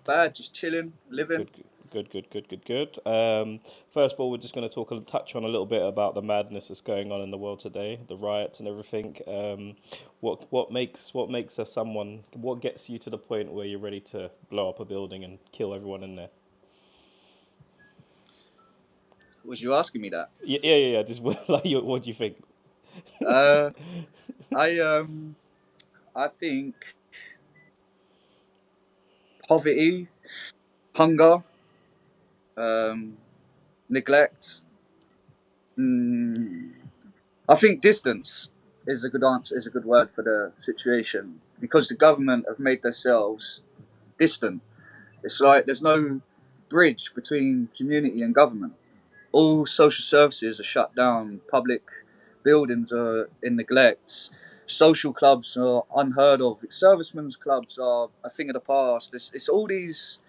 bad, just chilling, living. Good, good. First of all, we're just going to touch on a little bit about the madness that's going on in the world today, the riots and everything. What makes a someone? What gets you to the point where you're ready to blow up a building and kill everyone in there? Was you asking me that? Yeah. Just like, what do you think? Uh, I think poverty, hunger, um, neglect. Mm, I think distance is a good answer. Is a good word for the situation because the government have made themselves distant. It's like there's no bridge between community and government. All social services are shut down. Public buildings are in neglect. Social clubs are unheard of. Servicemen's clubs are a thing of the past. It's all these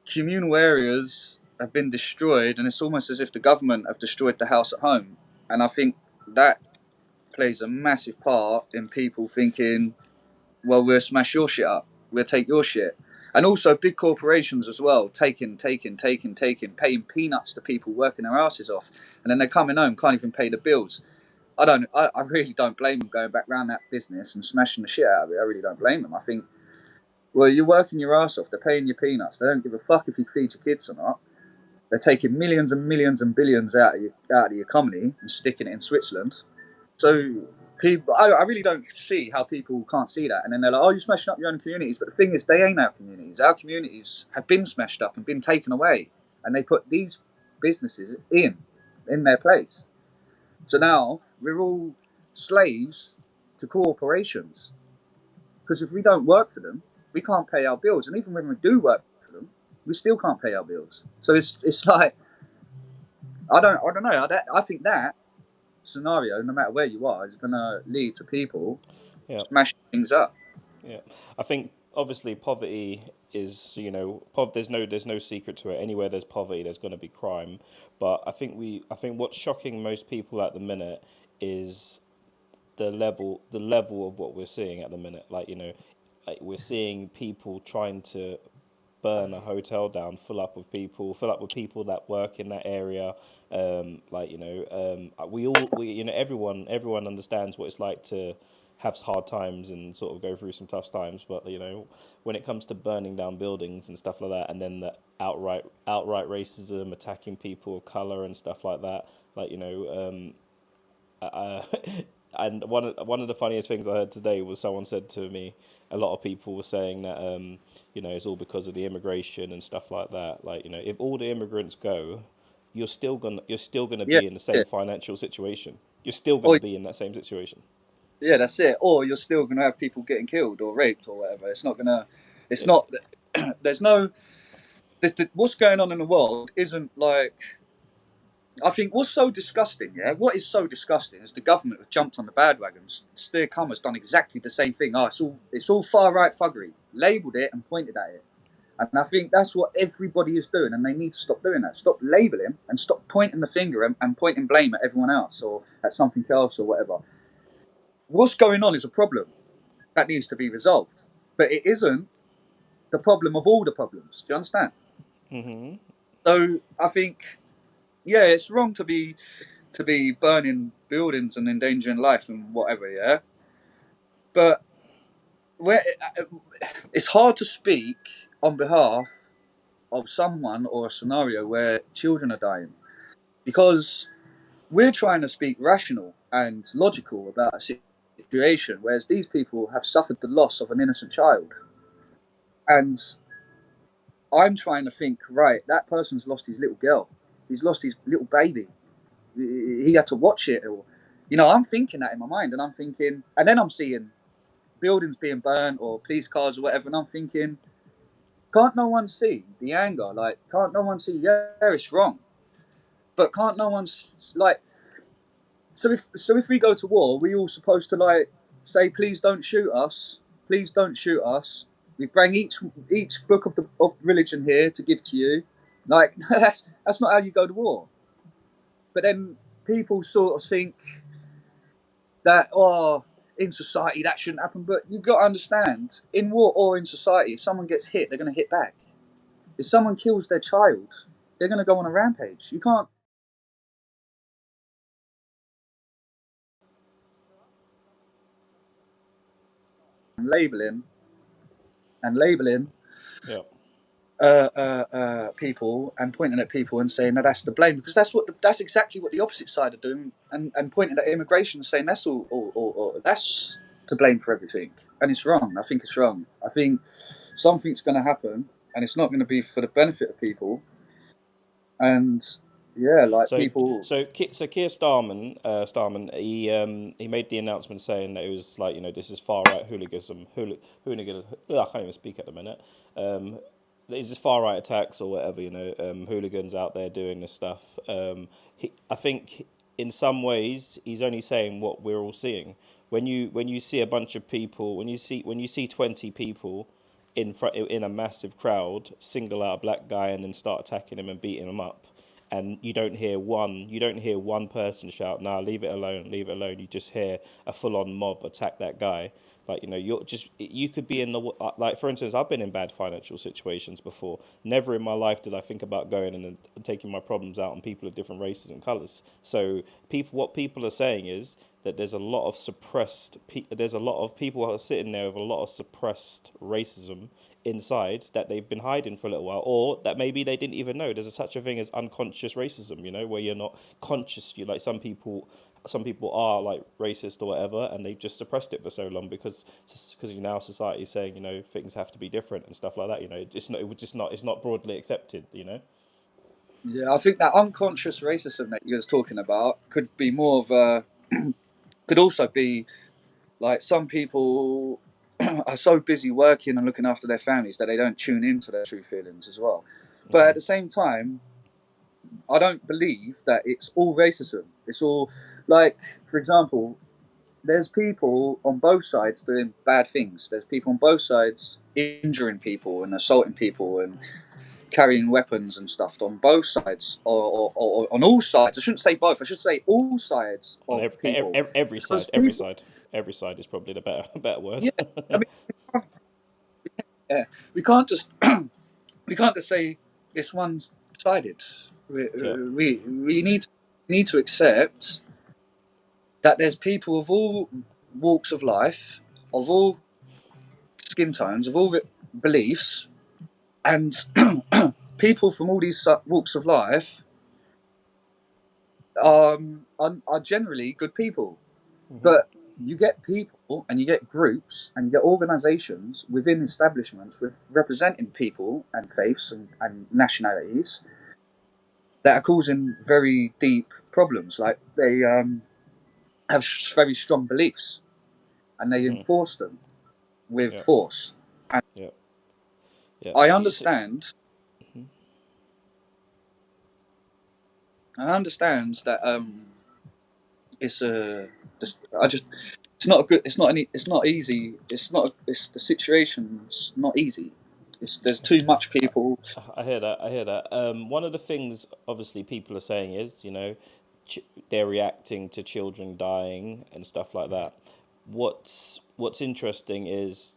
communal areas have been destroyed, and it's almost as if the government have destroyed the house at home. And I think that plays a massive part in people thinking, well, we'll smash your shit up. We'll take your shit. And also big corporations as well, taking, paying peanuts to people working their asses off. And then they're coming home, can't even pay the bills. I really don't blame them going back around that business and smashing the shit out of it. I really don't blame them. I think, well, you're working your ass off. They're paying you peanuts. They don't give a fuck if you feed your kids or not. They're taking millions and millions and billions out of the economy and sticking it in Switzerland. So people, I really don't see how people can't see that. And then they're like, "Oh, you're smashing up your own communities." But the thing is, they ain't our communities. Our communities have been smashed up and been taken away, and they put these businesses in their place. So now we're all slaves to corporations because if we don't work for them, we can't pay our bills. And even when we do work for them, we still can't pay our bills. So it's like I don't know. I think that scenario, no matter where you are, is going to lead to people Yeah. smashing things up. Yeah, I think obviously poverty is, there's no secret to it. Anywhere there's poverty, there's going to be crime. But I think what's shocking most people at the minute is the level of what we're seeing at the minute. Like we're seeing people trying to burn a hotel down, fill up with people that work in that area. Everyone understands what it's like to have hard times and sort of go through some tough times. But when it comes to burning down buildings and stuff like that, and then the outright racism, attacking people of color and stuff like that, uh, and one of the funniest things I heard today was someone said to me, a lot of people were saying that it's all because of the immigration and stuff like that. If all the immigrants go, you're still gonna Yeah, be in the yeah. same financial situation. You're still gonna Or be in that same situation. yeah, that's it. Or you're still going to have people getting killed or raped or whatever. It's not going to. It's not. There's no. What's going on in the world isn't like. I think what's so disgusting, yeah, what is so disgusting is the government have jumped on the bandwagons. Steer Cummer's done exactly the same thing. Oh, it's all far right thuggery. Labelled it and pointed at it. And I think that's what everybody is doing, and they need to stop doing that. Stop labeling and stop pointing the finger and pointing blame at everyone else or at something else or whatever. What's going on is a problem that needs to be resolved, but it isn't the problem of all the problems. Do you understand? Hmm. So I think, yeah, it's wrong to be burning buildings and endangering life and whatever. Yeah, but where it's hard to speak on behalf of someone or a scenario where children are dying because we're trying to speak rational and logical about a situation, whereas these people have suffered the loss of an innocent child. And I'm trying to think, right, that person's lost his little girl. He's lost his little baby. He had to watch it. Or, I'm thinking that in my mind. And I'm thinking, and then I'm seeing buildings being burnt or police cars or whatever. And I'm thinking, can't no one see the anger? Like, can't no one see, yeah, it's wrong. But can't no one, like, so if we go to war, we all supposed to like say, please don't shoot us, please don't shoot us. We bring each book of religion here to give to you. Like that's not how you go to war. But then people sort of think that in society that shouldn't happen. But you've got to understand, in war or in society, if someone gets hit, they're going to hit back. If someone kills their child, they're going to go on a rampage. You can't labeling and labeling Yeah. people and pointing at people and saying that that's the blame, because that's exactly what the opposite side are doing, and pointing at immigration and saying that's all that's to blame for everything, and it's wrong. I think it's wrong. I think something's going to happen, and it's not going to be for the benefit of people, and yeah, like So, people. so Keir Starman, he made the announcement saying that it was like, this is far right hooliganism, hooligan. I can't even speak at the minute. Um, there's just far right attacks or whatever, hooligans out there doing this stuff. I think in some ways he's only saying what we're all seeing. When you see a bunch of people, when you see 20 people in a massive crowd single out a black guy and then start attacking him and beating him up, and you don't hear one person shout, "Nah, leave it alone, leave it alone." You just hear a full-on mob attack that guy. Like, you could be in the, like, for instance, I've been in bad financial situations before. Never in my life did I think about going in and taking my problems out on people of different races and colors. So what people are saying is that there's a lot of people who are sitting there with a lot of suppressed racism inside that they've been hiding for a little while, or that maybe they didn't even know. There's such a thing as unconscious racism, where you're not conscious. You like some people are like racist or whatever, and they've just suppressed it for so long because now society is saying, things have to be different and stuff like that. It's not broadly accepted. Yeah, I think that unconscious racism that you was talking about could be more of a, could also be like some people are so busy working and looking after their families that they don't tune into their true feelings as well. But at the same time, I don't believe that it's all racism. It's all, like, for example, there's people on both sides doing bad things. There's people on both sides injuring people and assaulting people and carrying weapons and stuff on both sides, or on all sides. I shouldn't say both. I should say all sides On of people, every because side, every people. side, every side is probably the better word. Yeah, I mean, yeah, we can't just we can't just say it's one sided. We, Yeah. we need to accept that there's people of all walks of life, of all skin tones, of all beliefs, and people from all these walks of life are generally good people. But you get people and you get groups and you get organizations within establishments with representing people and faiths and nationalities that are causing very deep problems. Like they have very strong beliefs and they enforce them with Yeah. force. And Yeah. Yeah. I It's, understand, I understand that it's a, I just, it's not a good, it's not any, it's not easy. It's not, it's the situation's not easy. There's too much people. I hear that. I hear that. One of the things, obviously, people are saying is, they're reacting to children dying and stuff like that. What's interesting is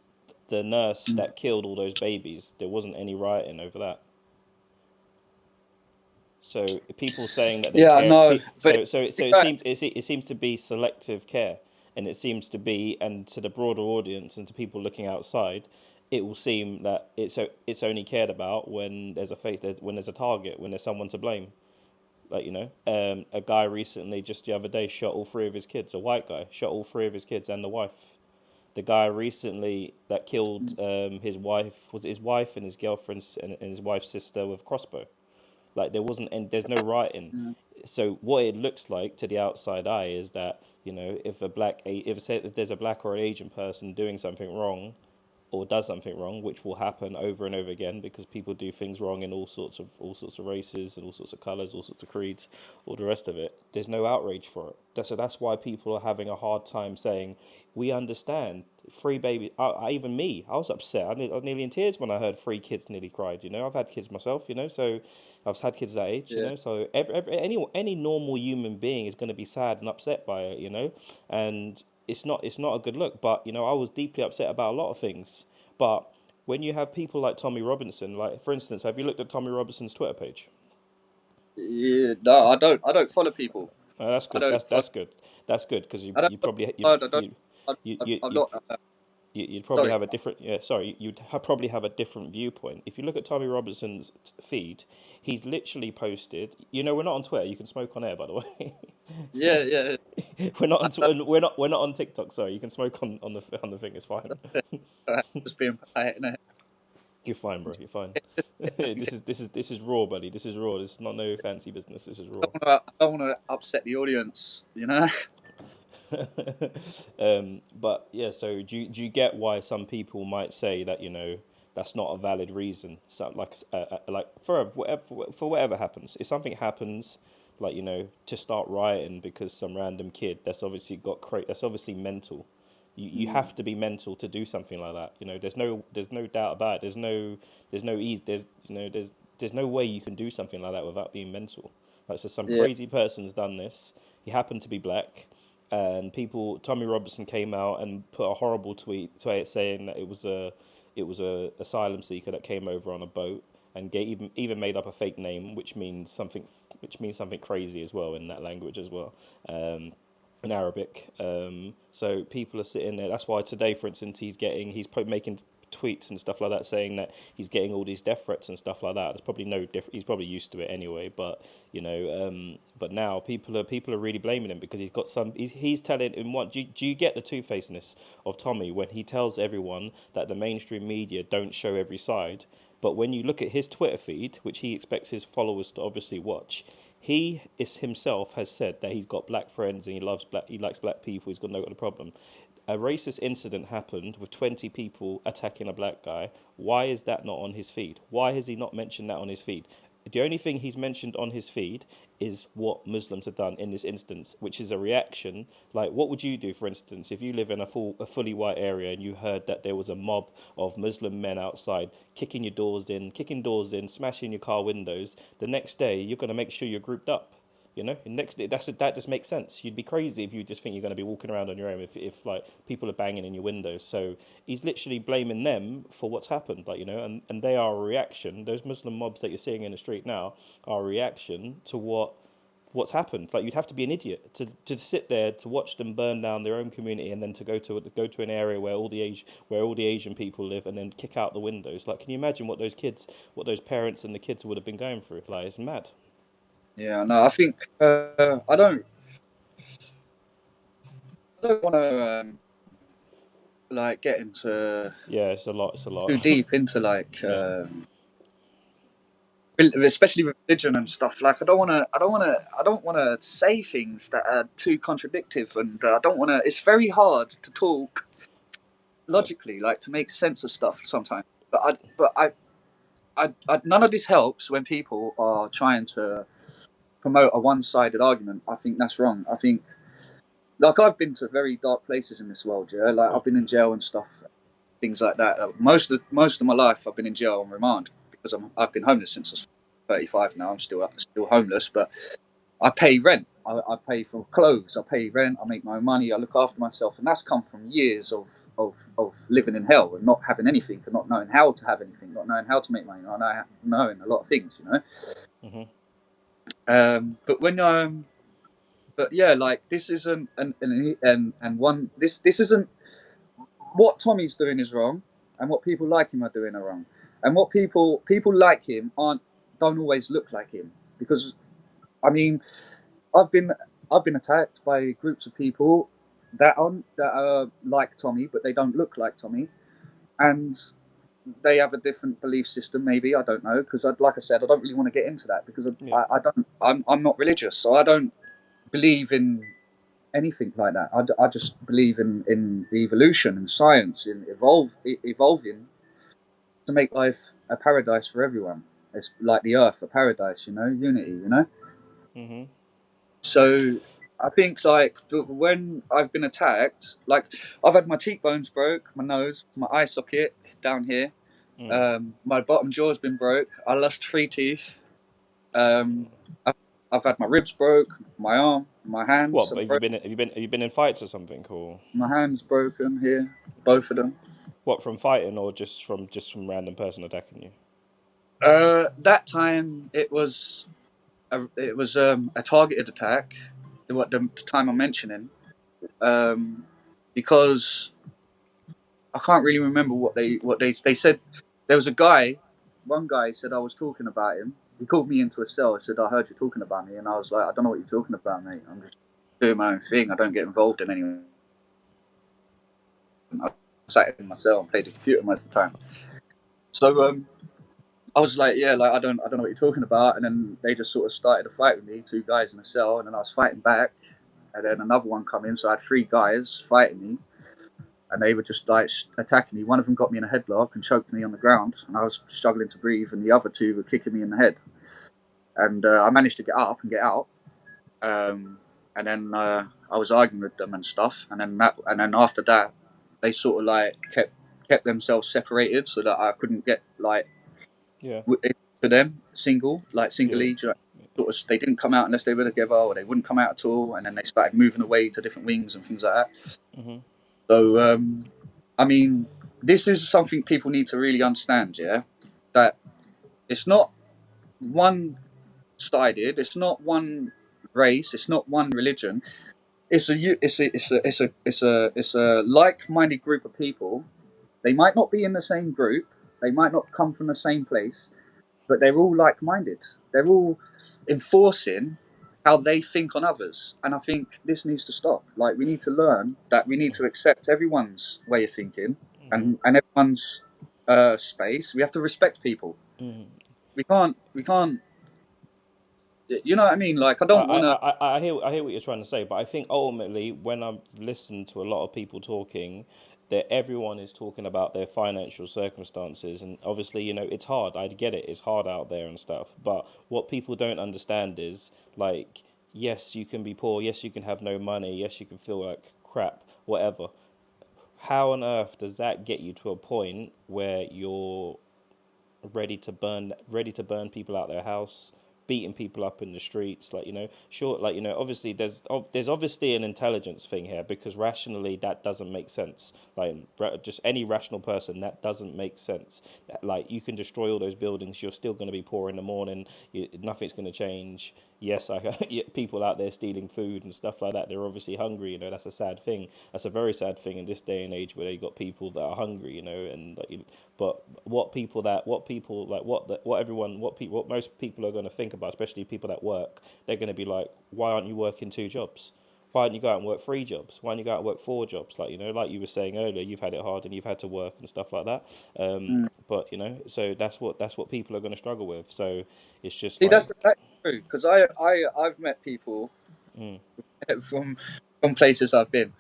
the nurse that killed all those babies. There wasn't any rioting over that. So people saying that they Yeah, I care. know, but So it seems to be selective care, and it seems to be, and to the broader audience and to people looking outside, it will seem that it's only cared about when there's a face, when there's a target, when there's someone to blame. Like, a guy recently, just the other day, shot all three of his kids. A white guy shot all three of his kids and the wife. The guy recently that killed his wife, was it his wife and his girlfriend's and his wife's sister with a crossbow. Like, there wasn't, and there's no writing. So what it looks like to the outside eye is that, if there's a black or an Asian person doing something wrong, or does something wrong, which will happen over and over again because people do things wrong in all sorts of races and all sorts of colors, all sorts of creeds, all the rest of it. There's no outrage for it. So that's why people are having a hard time saying, "We understand." Free baby. Even me, I was upset. I was nearly in tears when I heard three kids nearly cried. I've had kids myself. So I've had kids that age. yeah, So any normal human being is going to be sad and upset by it. And it's not a good look. But I was deeply upset about a lot of things. But when you have people like Tommy Robinson, like for instance, have you looked at Tommy Robinson's Twitter page? Yeah, no, I don't follow people. That's I good. don't follow. That's good because I don't you follow. probably I don't. I'm you'd not. you'd probably Sorry. have a different, yeah, sorry, probably have a different viewpoint. If you look at Tommy Robinson's feed, he's literally posted, we're not on Twitter, you can smoke on air, by the way. Yeah, yeah. We're not on we're not on TikTok, sorry, you can smoke on the thing, it's fine. Just being polite. Innit? You're fine, bro, you're fine. This is raw, buddy. This is raw. This is not no fancy business. This is raw. I don't want to upset the audience. You know. But yeah, so do you get why some people might say that that's not a valid reason? So like for whatever happens, if something happens, like to start rioting because some random kid that's obviously mental. You Mm, have to be mental to do something like that. There's no doubt about it. There's no ease. There's no way you can do something like that without being mental. Like so, some yeah. crazy person's done this. He happened to be black, and Tommy Robinson came out and put a horrible tweet saying that it was a asylum seeker that came over on a boat and even made up a fake name, which means something crazy as well in that language as well. In Arabic. So people are sitting there. That's why today, for instance, making tweets and stuff like that, saying that he's getting all these death threats and stuff like that. There's probably no different. He's probably used to it anyway. But now people are really blaming him because he's got some. He's telling him what. Do you get the two-facedness of Tommy when he tells everyone that the mainstream media don't show every side? But when you look at his Twitter feed, which he expects his followers to obviously watch, he is himself has said that he's got black friends and he likes black people. He's got no other problem. A racist incident happened with 20 people attacking a black guy. Why is that not on his feed? Why has he not mentioned that on his feed? The only thing he's mentioned on his feed is what Muslims have done in this instance, which is a reaction. Like, what would you do, for instance, if you live in a fully white area and you heard that there was a mob of Muslim men outside kicking doors in, smashing your car windows? The next day, you're going to make sure you're grouped up. Next that just makes sense. You'd be crazy if you just think you're going to be walking around on your own if like people are banging in your windows. So he's literally blaming them for what's happened, like and they are a reaction. Those Muslim mobs that you're seeing in the street now are a reaction to what's happened. Like you'd have to be an idiot to sit there to watch them burn down their own community and then to go to an area where all the Asian people live and then kick out the windows. Like, can you imagine what those parents and the kids would have been going through? Like, it's mad. Yeah. No. I think. I don't want to like get into Yeah, it's a lot. It's a lot. too deep into like Yeah. especially with religion and stuff. Like I don't want to say things that are too contradictive, and I don't want to. It's very hard to talk Yeah. logically, like to make sense of stuff sometimes. But none of this helps when people are trying to promote a one-sided argument. I think that's wrong. I think like I've been to very dark places in this world. Yeah, like Yeah. I've been in jail and stuff, things like that. Most of my life, I've been in jail on remand because I've been homeless since I was 35. Now I'm still homeless, but I pay rent. I pay for clothes. I pay rent. I make my own money. I look after myself, and that's come from years of living in hell and not having anything, and not knowing how to have anything, not knowing how to make money, not knowing a lot of things, Mhm. But but yeah, like this isn't and one this isn't what Tommy's doing is wrong, and what people like him are doing are wrong, and what people like him aren't don't always look like him because I mean I've been I've been attacked by groups of people that are like Tommy, but they don't look like Tommy, and they have a different belief system. Maybe I don't know because like I said, I don't really want to get into that because Yeah. I don't I'm not religious, so I don't believe in anything like that. I just believe in evolution and science, in evolving to make life a paradise for everyone. It's like the earth, a paradise, unity, Mhm. So I think like when I've been attacked, like I've had my cheekbones broke, my nose, my eye socket down here, Mm. my bottom jaw's been broke. I lost 3 teeth. Um, I've, I've had my ribs broke, my arm, my hands What? are But broke. have you been in fights or something? Or My hand's broken here, both of them. What, from fighting or just from random person attacking you? That time it was a targeted attack. The time I'm mentioning, um, because I can't really remember what they said. There was a guy. One guy said I was talking about him. He called me into a cell. He said, "I heard you talking about me," and I was like, "I don't know what you're talking about, mate. I'm just doing my own thing. I don't get involved in anything." I sat in my cell and played the computer most of the time. So I was like, "Yeah, like I don't know what you're talking about." And then they just sort of started a fight with me, two guys in a cell, and then I was fighting back. And then another one come in, so I had three guys fighting me, and they were just like attacking me. One of them got me in a headlock and choked me on the ground, and I was struggling to breathe. And the other two were kicking me in the head, and I managed to get up and get out. Um, and then I was arguing with them and stuff. And then after that, they sort of like kept themselves separated so that I couldn't get like Yeah, to them yeah, singly. Sort of, they didn't come out unless they were together, or they wouldn't come out at all. And then they started moving away to different wings and things like that. hmm So, I mean, this is something people need to really understand. Yeah, that it's not one-sided. It's not one race. It's not one religion. It's a like-minded group of people. They might not be in the same group. They might not come from the same place, but they're all like-minded. They're all enforcing how they think on others, and I think this needs to stop. Like, we need to learn that we need to accept everyone's way of thinking and everyone's space. We have to respect people. We can't. You know what I mean? Like, I I, don't I, want to. I hear what you're trying to say, but I think ultimately, when I've listened to a lot of people talking, that everyone is talking about their financial circumstances, and obviously, it's hard. I get it; it's hard out there and stuff. But what people don't understand is, like, yes, you can be poor, yes, you can have no money, yes, you can feel like crap, whatever. How on earth does that get you to a point where you're ready to burn people out their house, beating people up in the streets? Like, sure, like, obviously there's obviously an intelligence thing here, because rationally that doesn't make sense. Like, just any rational person, that doesn't make sense. Like, you can destroy all those buildings, you're still going to be poor in the morning. Nothing's going to change. Yes, people out there stealing food and stuff like that, they're obviously hungry. That's a sad thing. That's a very sad thing in this day and age, where they got people that are hungry. And like, but what people like, what everyone, what most people are going to think about, especially people that work, they're going to be like, why aren't you working two jobs? Why don't you go out and work three jobs? Why don't you go out and work four jobs? Like, like you were saying earlier, you've had it hard and you've had to work and stuff like that. But so that's what people are going to struggle with. So it's just See, like, that's true because I've met people from from places I've been,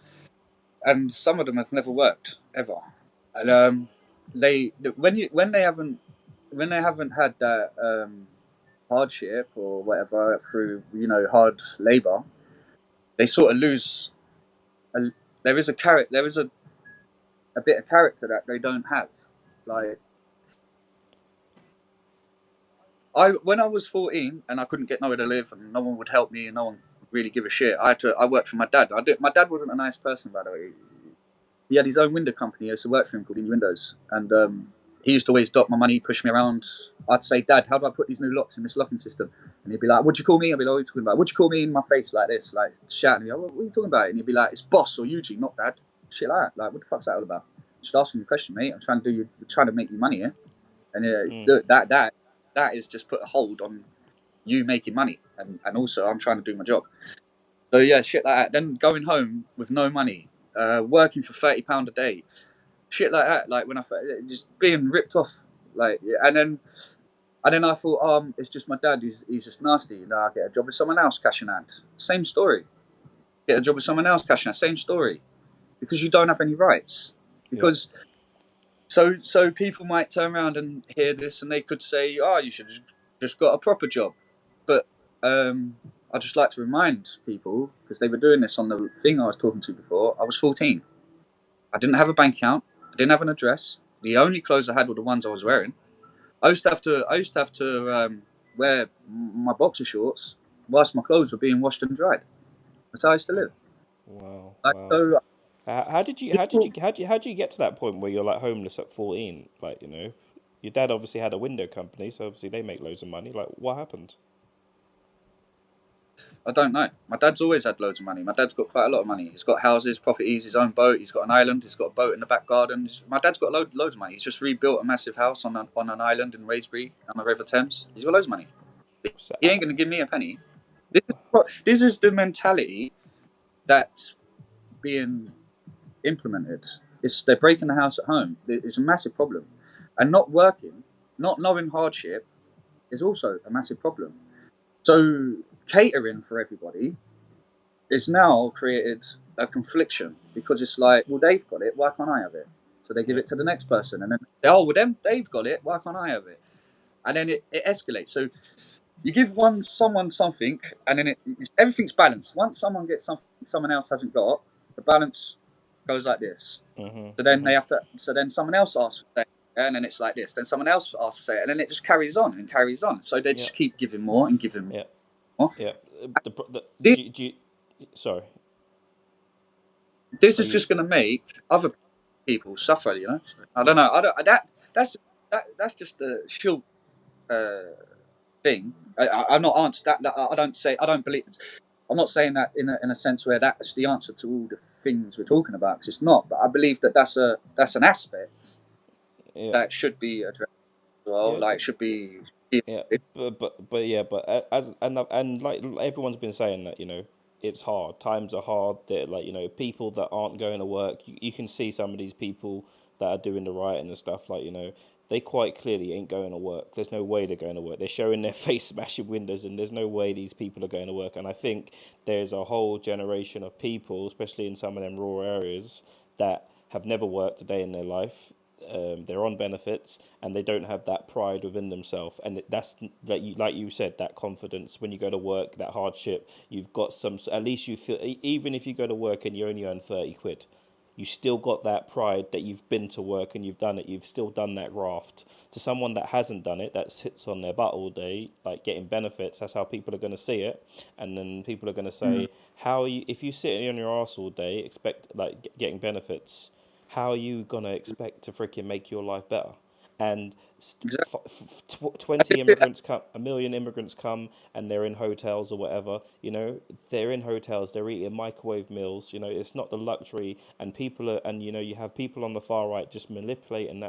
and some of them have never worked ever, and they when they haven't had that hardship or whatever through hard labor, they sort of lose. A, there is a character. There is a bit of character that they don't have. Like, when I was 14 and I couldn't get nowhere to live and no one would help me and no one would really give a shit. I worked for my dad. My dad wasn't a nice person, by the way. He had his own window company. I used to work for him called In Windows, and he used to always dock my money, push me around. I'd say, "Dad, how do I put these new locks in this locking system?" And he'd be like, "What'd you call me?" I'd be like, "What are you talking about? What'd you call me?" In my face like this, like shouting me, "What are you talking about?" And he'd be like, "It's boss or Eugene, not Dad." Shit like that. Like, what the fuck's that all about? Just asking you a question, mate. I'm trying to trying to make you money here, and that is just put a hold on you making money, and also I'm trying to do my job. So yeah, shit like that. Then going home with no money, working for £30 a day, shit like that. Like, when I just being ripped off, like, yeah. And then I thought, it's just my dad. He's just nasty. I get a job with someone else, cash in hand. Same story. Get a job with someone else, cash in hand. Same story. Because you don't have any rights. yeah, Because so people might turn around and hear this and they could say, "Oh, you should just got a proper job." But I just like to remind people, because they were doing this on the thing I was talking to before. I was 14. I didn't have a bank account. I didn't have an address. The only clothes I had were the ones I was wearing. I used to have to wear my boxer shorts whilst my clothes were being washed and dried. That's how I used to live. wow, Like, wow. so People, how did you get to that point where you're like homeless at 14? Like, your dad obviously had a window company, so obviously they make loads of money. Like, what happened? I don't know. My dad's always had loads of money. My dad's got quite a lot of money. He's got houses, properties, his own boat. He's got an island. He's got a boat in the back garden. My dad's got loads of money. He's just rebuilt a massive house on an island in Raisbury on the River Thames. He's got loads of money. So, He ain't going to give me a penny. This is the mentality that's being implemented. They're breaking the house at home. It's a massive problem, and not working, not knowing hardship is also a massive problem. So catering for everybody is now created a confliction because it's like, well, they've got it, why can't I have it? So they give yeah. it to the next person, and then oh, well, they've got it, why can't I have it? And then it escalates. So you give someone something, and then everything's balanced. Once someone gets something someone else hasn't got, the balance goes like this. So then they have to. So then someone else asks for it, and then it's like this. Then someone else asks for it, and then it just carries on and carries on. So they Yeah. just keep giving more and giving Yeah. more. Yeah. The This, sorry. this Are is you? just going to make other people suffer. I don't know. I don't. That's just a short uh, thing. I'm not answer that. I don't say. I don't believe. I'm not saying that in a sense where that's the answer to all the things we're talking about, because it's not. But I believe that that's an aspect Yeah. that should be addressed as well. Yeah. Like should be. Yeah, but yeah, but as and like everyone's been saying that it's hard. Times are hard. That like people that aren't going to work. You can see some of these people that are doing the rioting and stuff. Like they quite clearly ain't going to work. There's no way they're going to work. They're showing their face smashing windows, and there's no way these people are going to work. And I think there's a whole generation of people, especially in some of them rural areas, that have never worked a day in their life. They're on benefits and they don't have that pride within themselves, and that's like you said, that confidence when you go to work, that hardship, you've got some, at least you feel, even if you go to work and you only earn 30 quid, you still got that pride that you've been to work and you've done it, you've still done that graft. To someone that hasn't done it, that sits on their butt all day like getting benefits, that's how people are going to see it. And then people are going to Mm, say, how are you, if you sit on your arse all day expect like getting benefits, how are you gonna expect to freaking make your life better? And exactly. 20 immigrants come, a million immigrants come, and they're in hotels or whatever. They're in hotels, they're eating microwave meals. It's not the luxury, and people are, and you have people on the far right just manipulating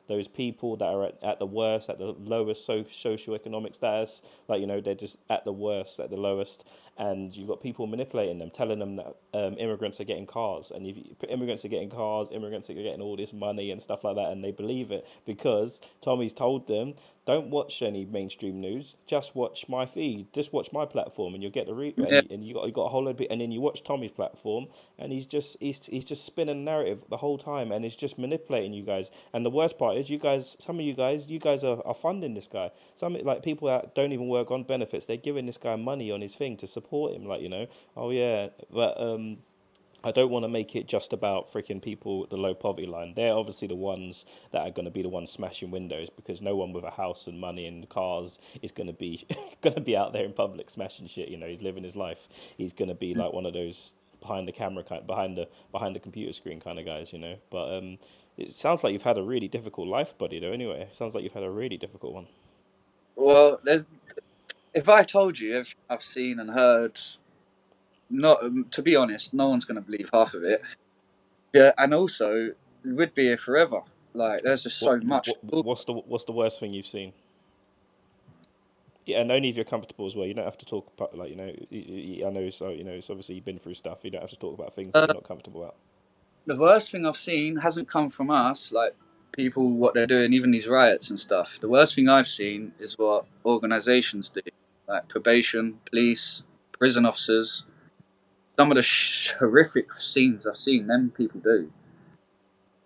those people that are at the worst, at the lowest socioeconomic status. Like they're just at the worst, at the lowest, and you've got people manipulating them, telling them that immigrants are getting cars, and if immigrants are getting cars, immigrants are getting all this money and stuff like that, and they believe it because Tommy's told them, don't watch any mainstream news, just watch my feed, just watch my platform, and you'll get the Yeah, and you got a whole lot of and then you watch Tommy's platform, and he's just spinning a narrative the whole time, and he's just manipulating you guys. And the worst part is, some of you guys are funding this guy. Some like people that don't even work on benefits, they're giving this guy money on his thing to support him. Like oh yeah, but I don't want to make it just about freaking people at the low poverty line. They're obviously the ones that are going to be the ones smashing windows, because no one with a house and money and cars is going to be going to be out there in public smashing shit. He's living his life. He's going to be like one of those behind the camera kind, behind the computer screen kind of guys. But it sounds like you've had a really difficult life, buddy. Though anyway, it sounds like you've had a really difficult one. well, if I told you everything I've seen and heard, not to be honest, no one's going to believe half of it. Yeah, and also we'd be here forever. Like there's just so much. What's the worst thing you've seen? Yeah, and only if you're comfortable as well. You don't have to talk about like I know, so it's obviously you've been through stuff. You don't have to talk about things that Uh, you're not comfortable about. the worst thing I've seen hasn't come from us, like people what they're doing, even these riots and stuff. The worst thing I've seen is what organisations do, like probation, police, prison officers. Some of the horrific scenes I've seen them people do,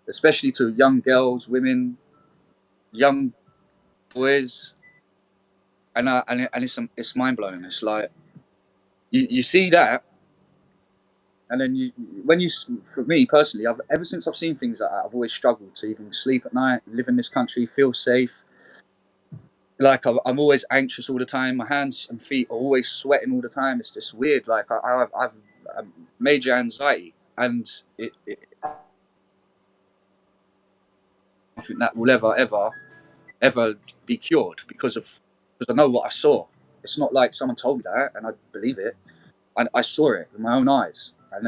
especially to young girls, women, young boys, and it's mind blowing. It's like you see that, and then when you, for me personally, I've ever since I've seen things like that, I've always struggled to even sleep at night, live in this country, feel safe. Like I'm always anxious all the time. My hands and feet are always sweating all the time. It's just weird. Like I've major anxiety. and I think that will ever be cured because I know what I saw. It's not like someone told me that and I believe it. I saw it with my own eyes, and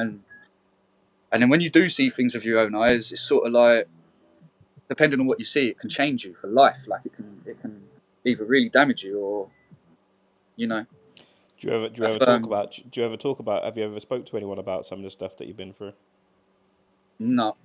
then when you do see things with your own eyes, it's sort of like depending on what you see, it can change you for life. Like it can either really damage you or you know Do you ever talk affirm. about? Do you ever talk about? Have you ever spoke to anyone about some of the stuff that you've been through? No,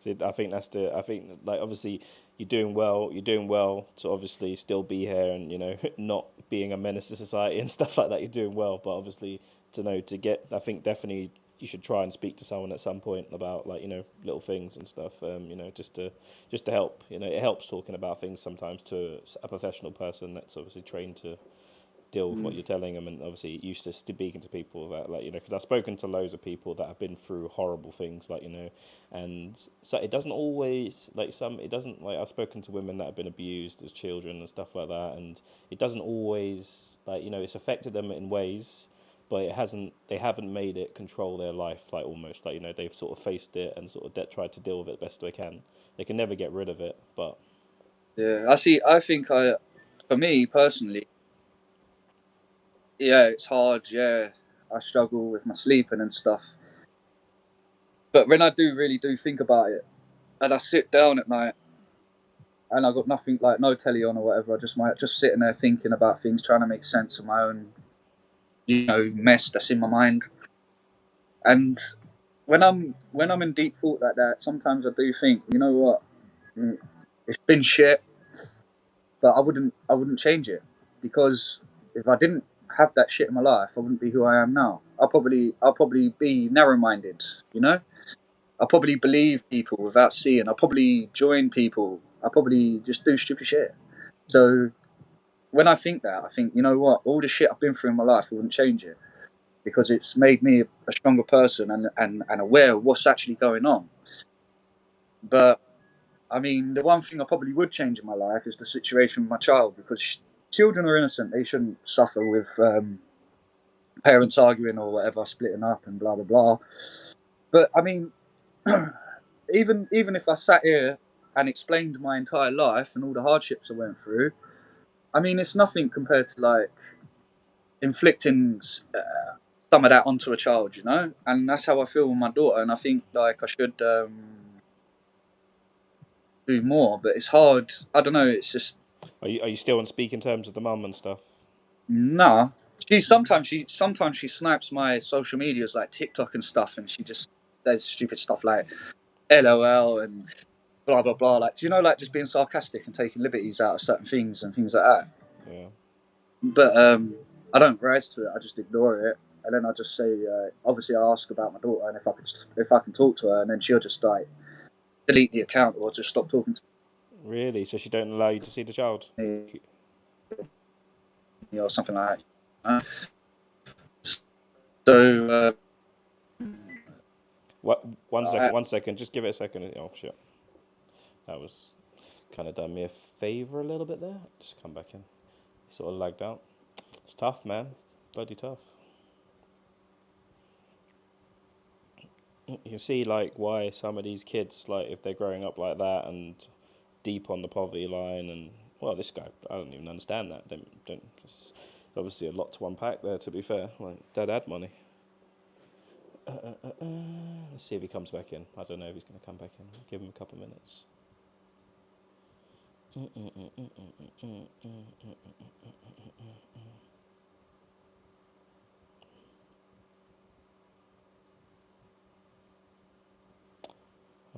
So I think that's the. I think like obviously you're doing well. You're doing well to obviously still be here and not being a menace to society and stuff like that. You're doing well, but obviously to get. I think definitely you should try and speak to someone at some point about like little things and stuff. Just to help. It helps talking about things sometimes to a professional person that's obviously trained to deal with what you're telling them, and obviously used to speaking to people that because I've spoken to loads of people that have been through horrible things and so it doesn't always it doesn't like I've spoken to women that have been abused as children and stuff like that, and it doesn't always it's affected them in ways, but they haven't made it control their life, like almost they've sort of faced it and sort of tried to deal with it best they can. They can never get rid of it, but yeah, I see. I think for me personally, yeah, it's hard. Yeah, I struggle with my sleeping and stuff. But when I do really do think about it, and I sit down at night and I got nothing like no telly on or whatever, I just might just sitting there thinking about things, trying to make sense of my own, mess that's in my mind. And when I'm in deep thought like that, sometimes I do think, you know what, Mm, it's been shit, but I wouldn't change it because if I didn't have that shit in my life, I wouldn't be who I am now. I'll probably be narrow minded, you know. I probably believe people without seeing. I probably join people. I probably just do stupid shit. So when I think that, I think, you know what, all the shit I've been through in my life, I wouldn't change it because it's made me a stronger person and aware of what's actually going on. But I mean, the one thing I probably would change in my life is the situation with my child because children are innocent. They shouldn't suffer with parents arguing or whatever, splitting up and blah blah blah. But I mean, even if I sat here and explained my entire life and all the hardships I went through, I mean, it's nothing compared to like inflicting some of that onto a child, And that's how I feel with my daughter, and I think like I should do more, but it's hard. I don't know. It's just are you still on speaking terms with the mum and stuff? nah. She sometimes she snipes my social medias like TikTok and stuff, and she just says stupid stuff like LOL and blah blah blah. Like, do you know, like just being sarcastic and taking liberties out of certain things and things like that. Yeah. But I don't rise to it. I just ignore it, and then I just say, obviously, I ask about my daughter and if I can talk to her, and then she'll just like delete the account or just stop talking to Really? So she don't allow you to see the child? me or something like that. So What? One second. I, 1 second. Just give it a second. Oh shit. That was kind of done me a favor a little bit there. Just come back in. Sort of lagged out. It's tough, man. Bloody tough. You can see like why some of these kids, like if they're growing up like that and deep on the poverty line, and well, this guy, I don't even understand that. Don't. It's obviously a lot to unpack there. To be fair, like dad had money. Let's see if he comes back in. I don't know if he's going to come back in. Give him a couple of minutes.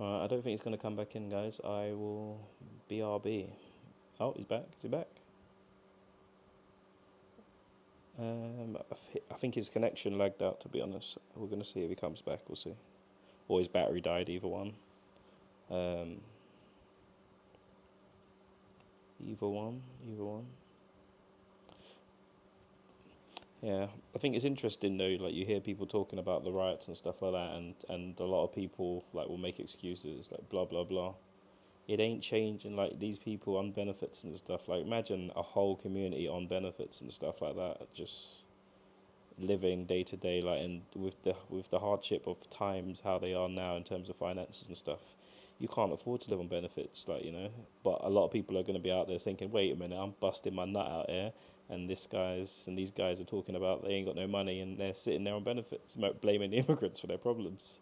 I don't think he's going to come back in, guys. I will BRB. Oh, he's back. Is he back? I think his connection lagged out, to be honest. We're going to see if he comes back. We'll see. Or his battery died, either one. Um, either one. Either one. Yeah, I think it's interesting though. Like you hear people talking about the riots and stuff like that, and a lot of people like will make excuses like blah blah blah. It ain't changing. Like these people on benefits and stuff. Like imagine a whole community on benefits and stuff like that. Just living day to day, like, and with the hardship of times how they are now in terms of finances and stuff, you can't afford to live on benefits, like, But a lot of people are going to be out there thinking, wait a minute, I'm busting my nut out here, and these guys are talking about they ain't got no money and they're sitting there on benefits, blaming the immigrants for their problems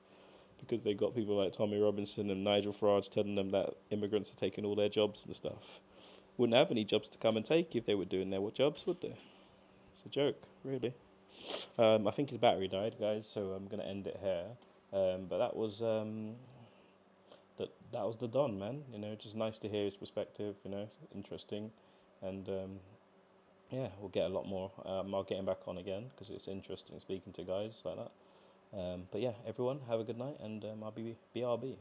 because they got people like Tommy Robinson and Nigel Farage telling them that immigrants are taking all their jobs and stuff. Wouldn't have any jobs to come and take if they were doing their jobs, would they? It's a joke, really. I think his battery died, guys, so I'm gonna end it here. But that was the Don, man. Just nice to hear his perspective. Interesting, and yeah, we'll get a lot more. I'll get him back on again because it's interesting speaking to guys like that. But yeah, everyone, have a good night, and I'll be BRB.